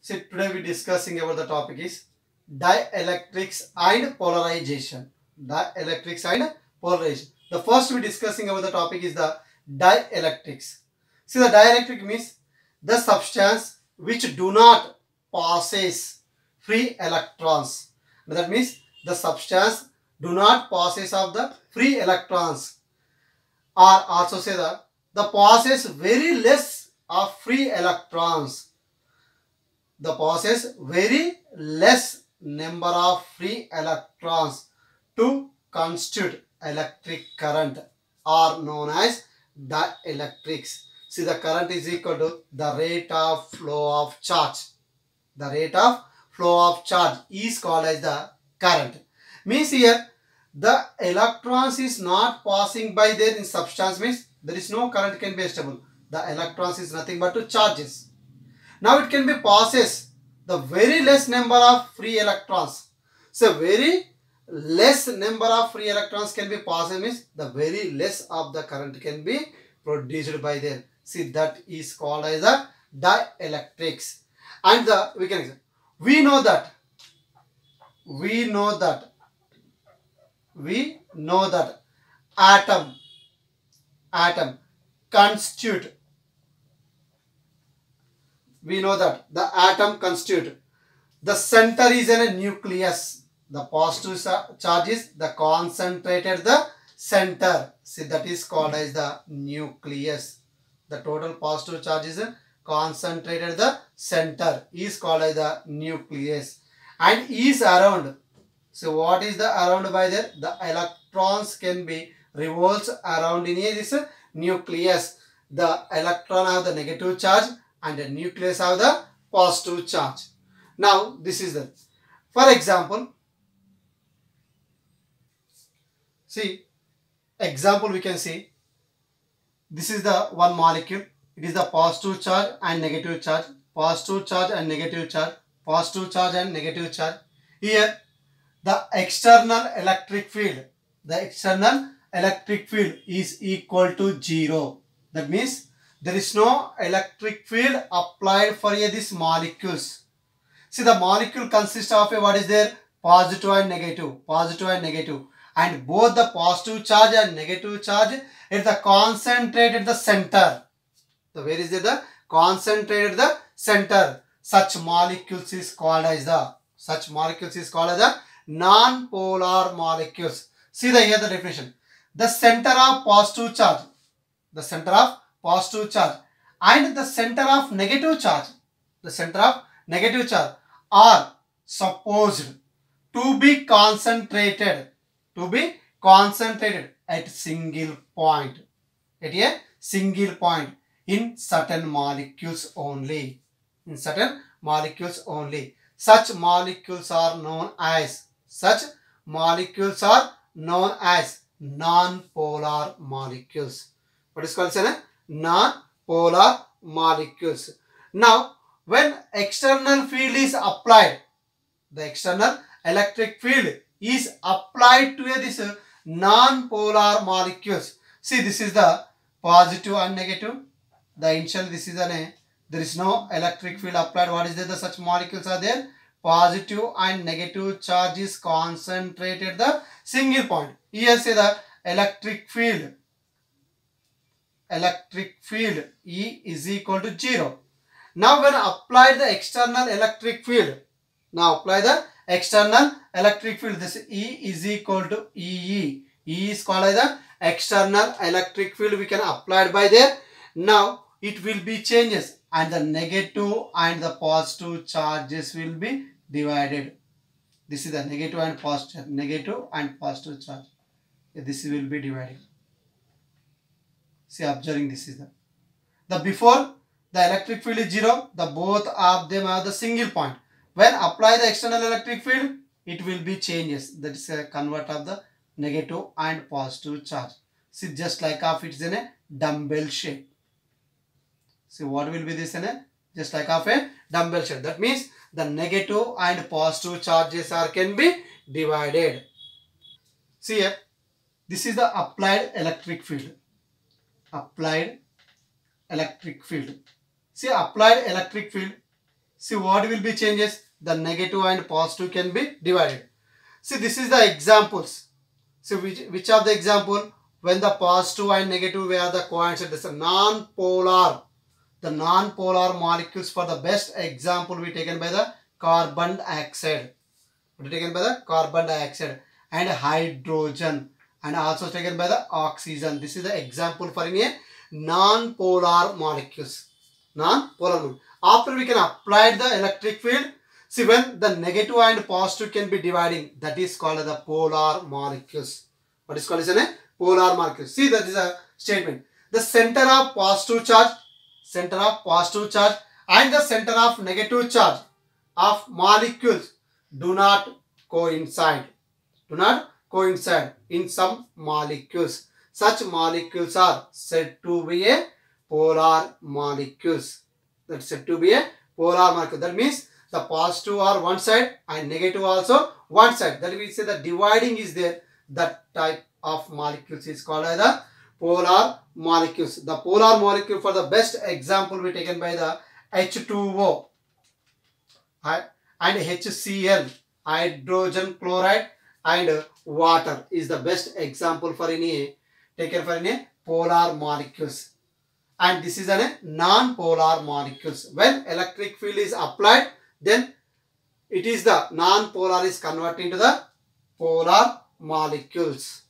So today we discussing about the topic is dielectrics and polarization. Dielectrics and polarization. The first we discussing about the topic is the dielectrics. See, the dielectric means the substance which do not passes free electrons. That means the substance do not passes of the free electrons, or also say that the passes very less of free electrons. The possess very less number of free electrons to constitute electric current are known as dielectrics. See, the current is equal to the rate of flow of charge. The rate of flow of charge is called as the current. Means here the electrons is not passing by there in substance, means there is no current can be stable. The electrons is nothing but to charges. Now it can be passes the very less number of free electrons. So very less number of free electrons can be passed, means the very less of the current can be produced by them. See, that is called as the dielectrics. And we know that atom constitute. We know that the atom constitute. The center is in a nucleus. The positive charge is the concentrated the center. See, that is called as the nucleus. The total positive charge is concentrated the center is called as the nucleus. And is around. So what is the around by there? The electrons can be revolves around in here this nucleus. The electron have the negative charge and the nucleus have the positive charge. Now this is the, for example, see example we can see this is the one molecule. It is the positive charge and negative charge, positive charge and negative charge, positive charge and negative charge. Here the external electric field, is equal to 0. That means there is no electric field applied for these molecules. See, the molecule consists of what is there? Positive and negative. And both the positive charge and negative charge is the concentrated the center. So where is it? The concentrated the center. Such molecules is called as the non-polar molecules. See here the definition. The center of positive charge. And the center of negative charge, are supposed to be concentrated at single point, in certain molecules only. Such molecules are known as non-polar molecules. What is called non-polar molecules. Now, when external field is applied, the external electric field is applied to this non-polar molecules. See, this is the positive and negative. The initial, this is there is no electric field applied. What is there? The such molecules are there. Positive and negative charge is concentrated the single point. Here say the electric field E is equal to 0. Now when apply the external electric field, this E is equal to EE. E is called as the external electric field. We can apply it by there. Now it will be changes and the negative and the positive charges will be divided. This is the negative and positive charge. This will be divided. See, observing this is the before the electric field is 0, the both of them have the single point. When apply the external electric field, it will be changes. That is a convert of the negative and positive charge. See, just like of it's in a dumbbell shape. See, what will be this in a just like of a dumbbell shape. That means the negative and positive charges can be divided. See here, this is the applied electric field. See, applied electric field. See what will be changes? The negative and positive can be divided. See, this is the examples. See which of the example? When the positive and negative were the coincident, this is non-polar. The non-polar molecules for the best example we taken by the carbon dioxide. We taken by the carbon dioxide and hydrogen, and also taken by the oxygen. This is the example for a non-polar molecules. Non-polar. After we can apply the electric field, see when the negative and positive can be dividing, that is called the polar molecules. What is called as a polar molecules? See, that is a statement. The center of positive charge and the center of negative charge of molecules do not coincide. In some molecules. Such molecules are said to be a polar molecules. That's said to be a polar molecule. That means the positive are one side and negative also one side. That means the dividing is there. That type of molecules is called as the polar molecules. The polar molecule for the best example we taken by the H2O and HCl, hydrogen chloride and water is the best example for any taken for any polar molecules. And this is a non-polar molecules. When electric field is applied, then it is the non-polar is converted into the polar molecules.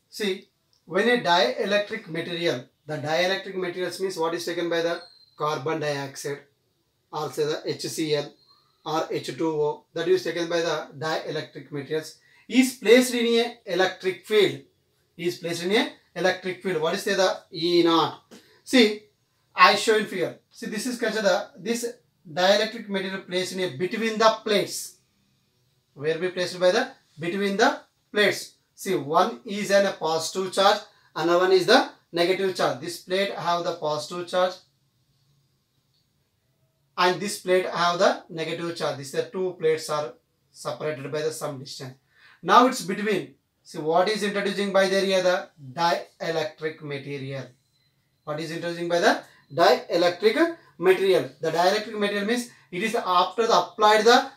See, when a dielectric material, the dielectric materials means what is taken by the carbon dioxide, also the HCl or H2O, that is taken by the dielectric materials, is placed in a electric field. What is the E naught? See, I show in here. See, this is considered this dielectric material placed in a between the plates. Where we placed by the between the plates. See, one is a positive charge, another one is the negative charge. This plate have the positive charge and this plate have the negative charge. These two plates are separated by the some distance. Now it's between. See what is introducing by there here, the dielectric material. What is introducing by the dielectric material? The dielectric material means it is after the applied the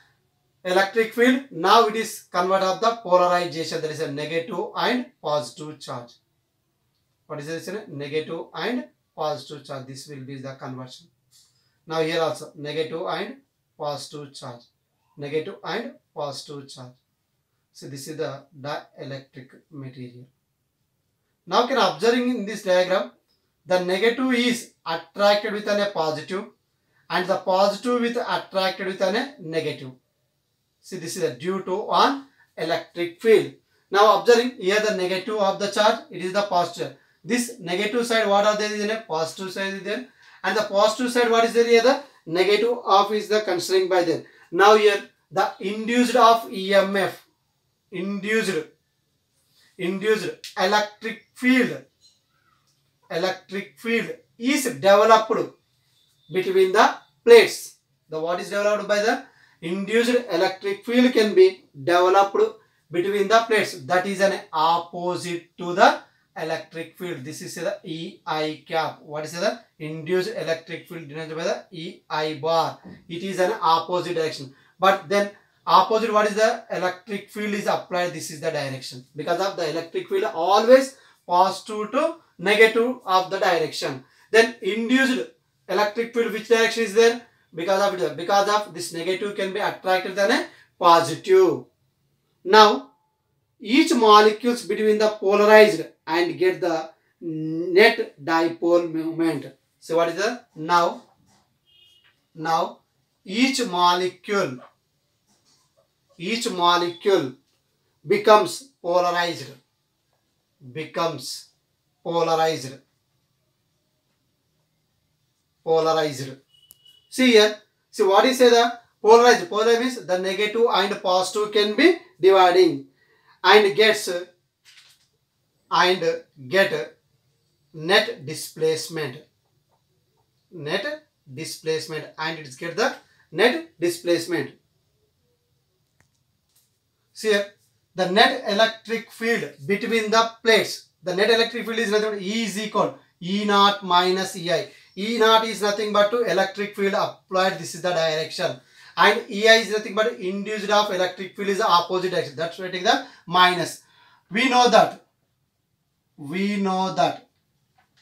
electric field. Now it is convert of the polarization. There is a negative and positive charge. What is this? Negative and positive charge. This will be the conversion. Now here also negative and positive charge. Negative and positive charge. So this is the dielectric material. Now can observing in this diagram, the negative is attracted with a positive and the positive with attracted with a negative. See, this is due to on electric field. Now observing here the negative of the charge, it is the positive. This negative side, what are there is in a positive side is there, and the positive side what is there here, the negative of is the considering by there. Now here the induced of EMF, induced electric field is developed between the plates. The what is developed by the induced electric field can be developed between the plates. That is an opposite to the electric field. This is the EI cap. What is the induced electric field denoted by the EI bar? It is an opposite direction. But then opposite what is the electric field is applied. This is the direction. Because of the electric field always positive to negative of the direction. Then induced electric field which direction is there? Because of this negative can be attracted than a positive. Now each molecules between the polarized and get the net dipole moment. So what is the now each molecule becomes polarized. See here, see what is the polarized? Polarized means the negative and positive can be dividing and get net displacement and it get the net displacement. See here, the net electric field between the plates. The net electric field is nothing but E is equal E naught minus EI. E naught is nothing but to electric field applied. This is the direction. And EI is nothing but induced of electric field is the opposite direction. That's writing the minus. We know that.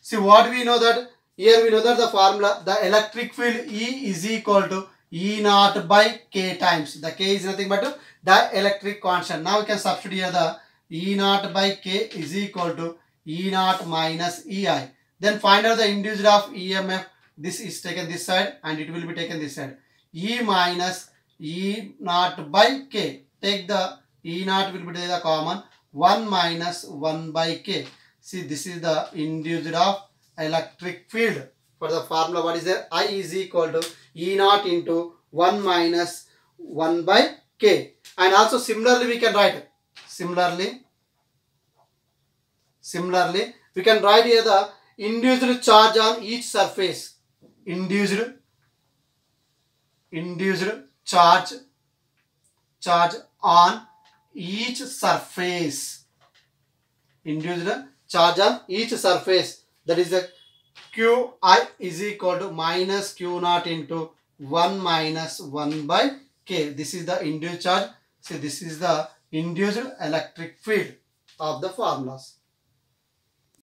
See what we know that? Here we know that the formula, the electric field E is equal to E naught by K times. The K is nothing but the electric constant. Now we can substitute here the E naught by K is equal to E naught minus EI. Then find out the induced of EMF. This is taken this side and it will be taken this side. E minus E naught by K. Take the E naught will be the common. 1 minus 1 by K. See, this is the induced of electric field. For the formula, what is there? I is equal to E naught into 1 minus 1 by K. And also similarly we can write. Similarly we can write here the induced charge on each surface. Induced charge on each surface. Induced charge on each surface. That is the Qi is equal to minus Q naught into 1 minus 1 by K. This is the induced charge. So this is the induced electric field of the formulas.